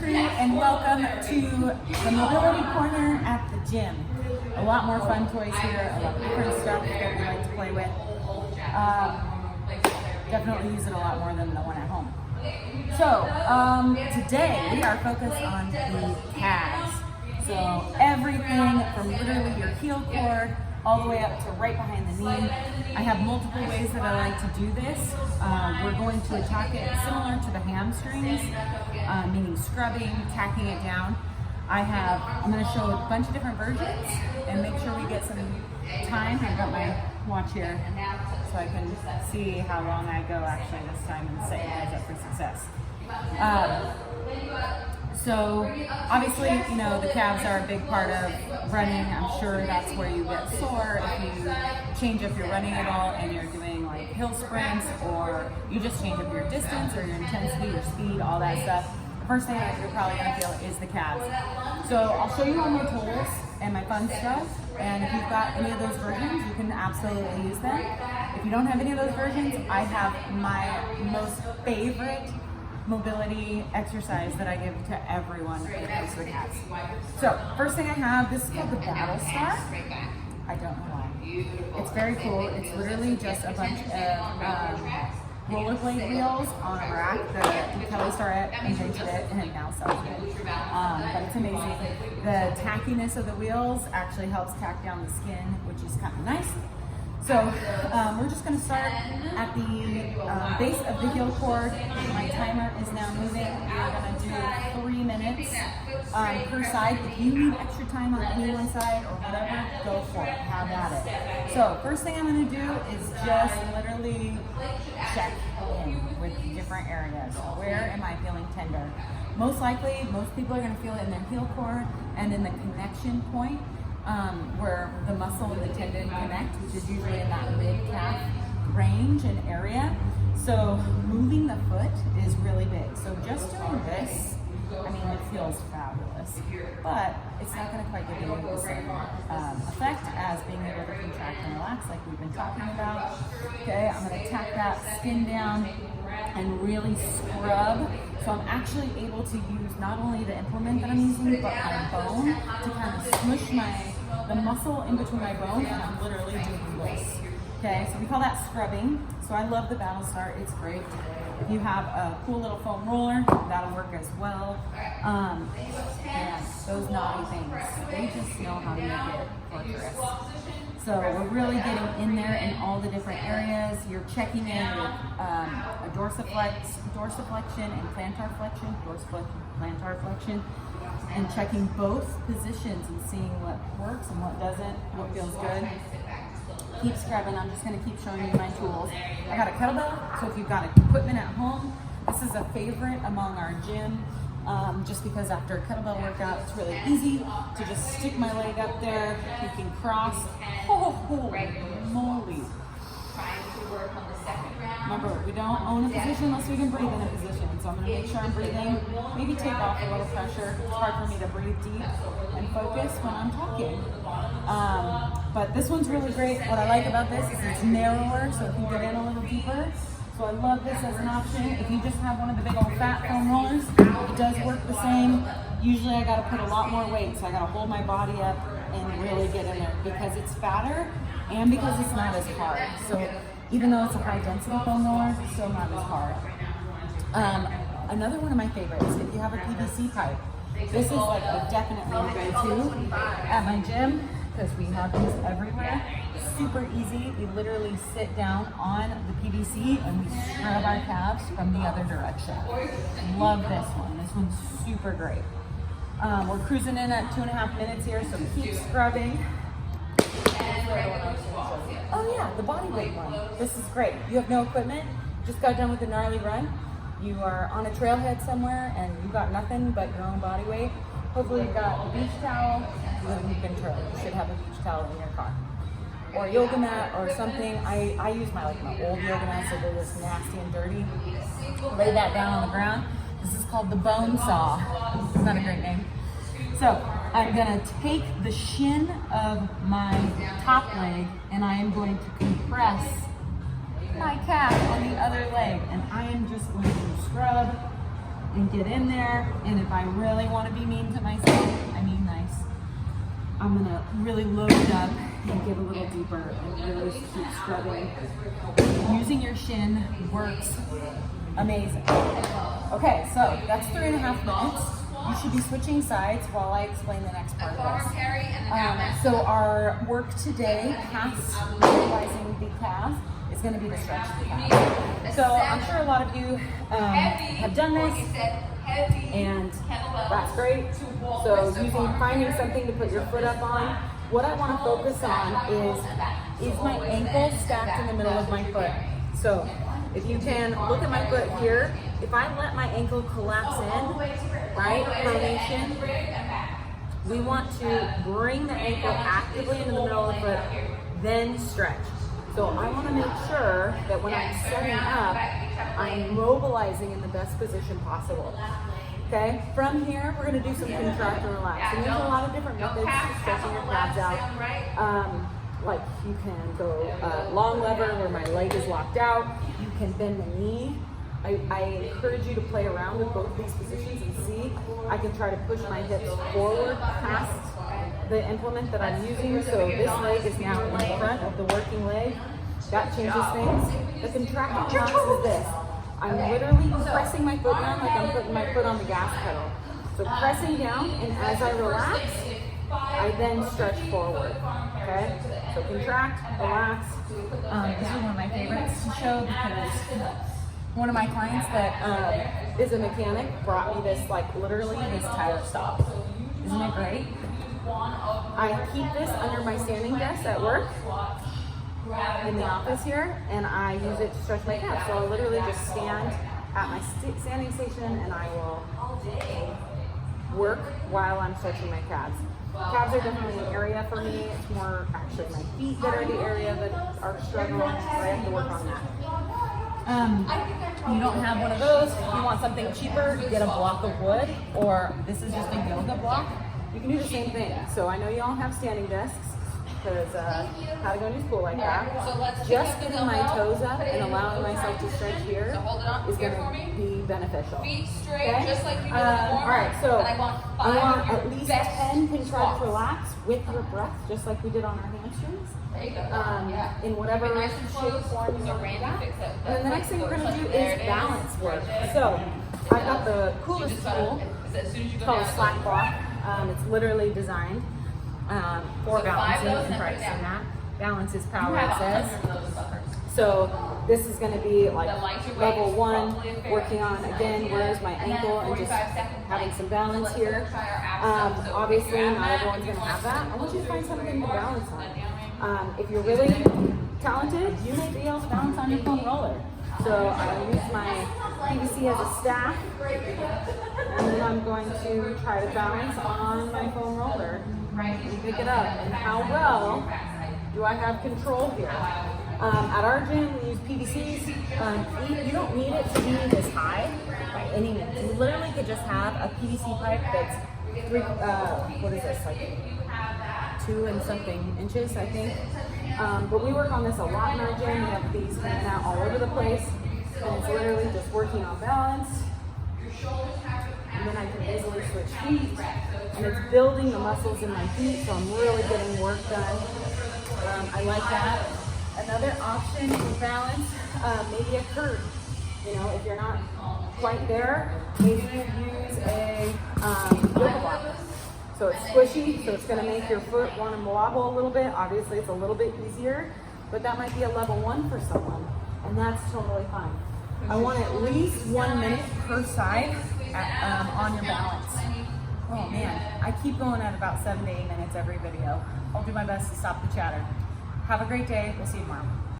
crew, and welcome to the mobility corner at the gym. A lot more fun toys here, a lot of different stuff that we like to play with. Definitely use it a lot more than the one at home. So today we are focused on the calves. So everything from literally your heel cord all the way up to right behind the knee. I have multiple ways that I like to do this. We're going to attack it similar to the hamstrings, meaning scrubbing, tacking it down. I'm going to show a bunch of different versions and make sure we get some time. I've got my watch here so I can see how long I go actually this time and set you guys up for success. So obviously, you know, the calves are a big part of running. I'm sure that's where you get sore if you change up your running at all and you're doing like hill sprints, or you just change up your distance or your intensity, your speed, all that stuff. The first thing that you're probably gonna feel is the calves. So I'll show you all my tools and my fun stuff. And if you've got any of those versions, you can absolutely use them. If you don't have any of those versions, I have my most favorite mobility exercise that I give to everyone when it comes to the calves. So first thing I have, this is called the Battle Star. I don't know why. It's very cool. It's literally just a bunch of rollerblade wheels on a rack. The Calves invented it and it now sells it. But it's amazing. The tackiness of the wheels actually helps tack down the skin, which is kind of nice. So we're just going to start at the base of the heel cord. My timer is now moving. We're going to do 3 minutes per side. If you need extra time on any one side or whatever, go for it. Have at it. So first thing I'm going to do is just literally check in with different areas. Where am I feeling tender? Most likely, most people are going to feel it in their heel cord and in the connection point. Where the muscle and the tendon connect, which is usually in that mid-calf range and area. So moving the foot is really big. So just doing this, I mean, it feels fabulous, but it's not going to quite give you the same effect as being able to contract and relax like we've been talking about. Okay, I'm going to tack that skin down and really scrub. So I'm actually able to use not only the implement that I'm using, but my bone to kind of smush the muscle in between my bone, and I'm literally doing this. Okay, so we call that scrubbing. So I love the Battle Star, it's great. If you have a cool little foam roller, that'll work as well. And those naughty things, they just know how to make it torturous. So we're really getting in there in all the different areas. You're checking in with a dorsiflexion and plantar flexion, plantar flexion, and checking both positions and seeing what works and what doesn't, what feels good. Keep scrubbing. I'm just going to keep showing you my tools. I got a kettlebell, so if you've got equipment at home, this is a favorite among our gym. Just because after a kettlebell workout, it's really easy to just stick my leg up there. You can cross. Holy moly. Remember, we don't own a position unless we can breathe in a position. So I'm going to make sure I'm breathing. Maybe take off a little pressure. It's hard for me to breathe deep and focus when I'm talking. But this one's really great. What I like about this is it's narrower, so it can get in a little deeper. So I love this as an option. If you just have one of the big old fat foam rollers, it does work the same. Usually I got to put a lot more weight, so I got to hold my body up and really get in there because it's fatter and because it's not as hard. So even though it's a high density foam roller, it's still not as hard. Another one of my favorites, if you have a PVC pipe, this is like a definitely go-to at my gym because we have these everywhere. Super easy. We literally sit down on the PVC and we scrub our calves from the other direction. Love this one. This one's super great. We're cruising in at 2.5 minutes here, so keep scrubbing. Oh yeah, the body weight one. This is great. You have no equipment, just got done with a gnarly run. You are on a trailhead somewhere and you got nothing but your own body weight. Hopefully you've got a beach towel. You live in Beacon Trail. You should have a beach towel in your car. Or a yoga mat or something. I use my old yoga mats, so they're just nasty and dirty. Lay that down on the ground. This is called the bone saw. It's not a great name. So I'm gonna take the shin of my top leg and I am going to compress my calf on the other leg, and I am just going to scrub and get in there. And if I really want to be mean to myself, I mean nice, I'm gonna really load it up and get a little deeper and really keep scrubbing. Using your shin works amazing. Okay, so that's 3.5 minutes. You should be switching sides while I explain the next part of this. So our work today, past utilizing the calf, is going to be the stretch of the calf. So I'm sure a lot of you have done this, and that's great. So finding something to put your foot up on. What I want to focus on is my ankle stacked in the middle of my foot. So if you can look at my foot here, if I let my ankle collapse in, right, pronation, we want to bring the ankle actively into the middle of the foot, then stretch. So I want to make sure that when I'm setting up, I'm mobilizing in the best position possible. Okay, from here, we're going to do some contract and relax. And there's a lot of different methods to stretching your calves out. Like you can go long lever where my leg is locked out. You can bend the knee. I encourage you to play around with both of these positions and see. I can try to push my hips forward past the implement that I'm using. So this leg is now in front of the working leg. That changes things. The contract and relax is this. I'm literally pressing my foot down like I'm putting my foot on the gas pedal. So pressing down, and as I relax, I then stretch forward. Okay? So contract, relax. This is one of my favorites to show because one of my clients that is a mechanic brought me this, like literally this tire stop. Isn't it great? I keep this under my standing desk at work in the office here, and I use it to stretch my calves. So I'll literally just stand at my standing station and I will work while I'm stretching my calves. Calves are definitely an area for me. It's more actually my feet that are the area that are struggling, so I have to work on that. You don't have one of those. If you want something cheaper, get a block of wood, or this is just a yoga block. You can do the same thing. So I know you all have standing desks, because how to go to school like that. Just getting my toes up and allowing myself to stretch here is going to be beneficial. Okay? All right, so I want at least 10 contract relax with your breath, just like we did on our hamstrings. In whatever shape, form you want to do that. And then the next thing we're going to do is balance work. So I've got the coolest tool. It's called a slack block. It's literally designed for balancing and practicing that. Balance is power, it says. So this is going to be like level 1, working on, again, where's my ankle and just having some balance here. Obviously, not everyone's going to have that. I want you to find something to balance on. If you're really talented, you may be able to balance on your foam roller. So I use my PVC as a staff, and then I'm going to try to balance on my foam roller and pick it up. And how well do I have control here? At our gym, we use PVCs. You don't need it to be this high by any means. You literally could just have a PVC pipe that's what is this, like 2 and something inches, I think. But we work on this a lot in our gym. We have these hanging out all over the place. And it's literally just working on balance. And then I can easily switch feet. And it's building the muscles in my feet, so I'm really getting work done. I like that. Another option for balance, maybe a curve. You know, if you're not quite there, maybe you use a yoga block. So it's squishy, so it's going to make your foot want to wobble a little bit. Obviously, it's a little bit easier, but that might be a level 1 for someone, and that's totally fine. I want at least 1 minute per side on your balance. Oh man, I keep going at about 7 to 8 minutes every video. I'll do my best to stop the chatter. Have a great day. We'll see you tomorrow.